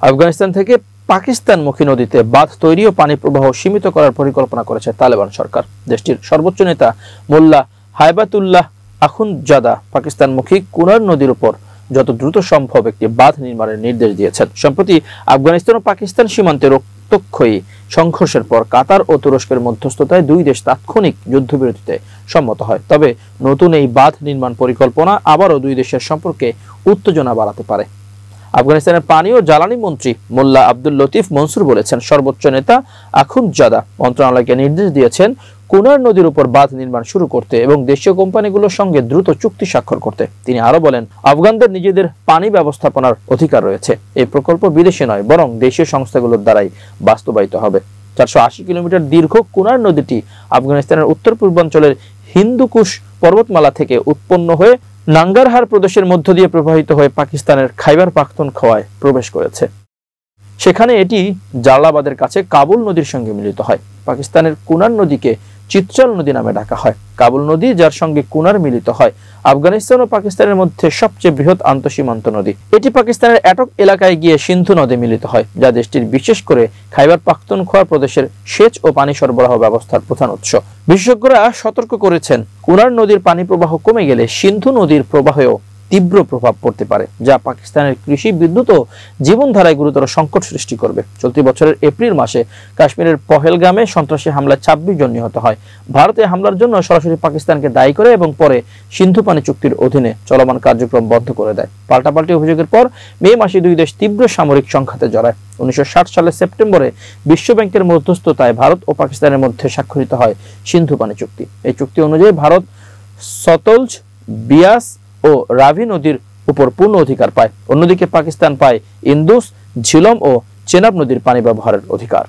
আফগানিস্তান থেকে পাকিস্তানমুখী নদীতে বাঁধ তৈরি ও পানি প্রবাহ সীমিত করার পরিকল্পনা করেছে তালেবান সরকার। দেশটির সর্বোচ্চ নেতা মোল্লা হায়বাতুল্লাহ আখুনজাদা পাকিস্তানমুখী কুনার নদীর উপর যত দ্রুত সম্ভব একটি বাঁধ নির্মাণের নির্দেশ দিয়েছেন। সম্প্রতি আফগানিস্তান ও পাকিস্তান সীমান্তে রক্তক্ষয়ী সংঘর্ষের পর কাতার ও তুরস্কের মধ্যস্থতায় দুই দেশ তাৎক্ষণিক যুদ্ধবিরতিতে সম্মত হয়। তবে নতুন এই বাঁধ নির্মাণ পরিকল্পনা আবারও দুই দেশের সম্পর্কে উত্তেজনা বাড়াতে পারে। আফগানিস্তানের পানি ও জ্বালানি মন্ত্রী মোল্লা আব্দুল লতিফ মনসুর বলেছেন, সর্বোচ্চ নেতা আখুনজাদা মন্ত্রণালয়কে নির্দেশ দিয়েছেন কুনার নদীর উপর বাঁধ নির্মাণ শুরু করতে এবং দেশীয় কোম্পানিগুলোর সঙ্গে দ্রুত চুক্তি স্বাক্ষর করতে। তিনি আরো বলেন, আফগানদের নিজেদের পানি ব্যবস্থাপনার অধিকার রয়েছে। এই প্রকল্প বিদেশি নয়, বরং দেশীয় সংস্থাগুলোর দ্বারাই বাস্তবায়িত হবে। 480 কিলোমিটার দীর্ঘ কুনার নদীটি আফগানিস্তানের উত্তর পূর্বাঞ্চলের হিন্দুকুশ পর্বতমালা থেকে উৎপন্ন হয়ে নাঙ্গারহার প্রদেশের মধ্য দিয়ে প্রবাহিত হয়ে পাকিস্তানের খাইবার পাখতুনখোয়ায় প্রবেশ করেছে। সেখানে এটি জালালাবাদের কাছে কাবুল নদীর সঙ্গে মিলিত হয়। পাকিস্তানের কুনার নদীকে চিত্রাল নদী নামে ডাকা হয়। কাবুল নদী, যার সঙ্গে কুনার মিলিত হয়, আফগানিস্তান ও পাকিস্তানের মধ্যে সবচেয়ে বৃহৎ আন্তঃসীমান্ত নদী। এটি পাকিস্তানের অ্যাটক এলাকায় গিয়ে সিন্ধু নদে মিলিত হয়, যা দেশটির বিশেষ করে খাইবার পাখতুনখোয়া প্রদেশের সেচ ও পানি সরবরাহ ব্যবস্থার প্রধান উৎস। বিশেষজ্ঞরা সতর্ক করেছেন, কুনার নদীর পানি প্রবাহ কমে গেলে সিন্ধু নদীর প্রবাহেও তীব্র প্রভাব পড়তে পারে, যা পাকিস্তানের কৃষি, বিদ্যুৎ ও জীবনধারায় গুরুতর সংকট সৃষ্টি করবে। চলতি বছরের এপ্রিল মাসে কাশ্মীরের পহেলগামে সন্ত্রাসী হামলায় 26 জন নিহত হয়। ভারতে হামলার জন্য সরাসরি পাকিস্তানকে দায়ী করে এবং পরে সিন্ধু পানি চুক্তির অধীনে চলমান কার্যক্রম বন্ধ করে দেয়। পাল্টাপাল্টি অভিযোগের পর মে মাসে দুই দেশ তীব্র সামরিক সংঘাতে জড়ায়। 1960 সালের সেপ্টেম্বরে বিশ্বব্যাংকের মধ্যস্থতায় ভারত ও পাকিস্তানের মধ্যে স্বাক্ষরিত হয় সিন্ধু পানি চুক্তি। এই চুক্তি অনুযায়ী ভারত সতলজ, বিয়াস ও রাভি নদীর উপর পূর্ণ অধিকার পায়। অন্যদিকে পাকিস্তান পায় ইন্দুস, ঝিলম ও চেনাব নদীর পানি ব্যবহারের অধিকার।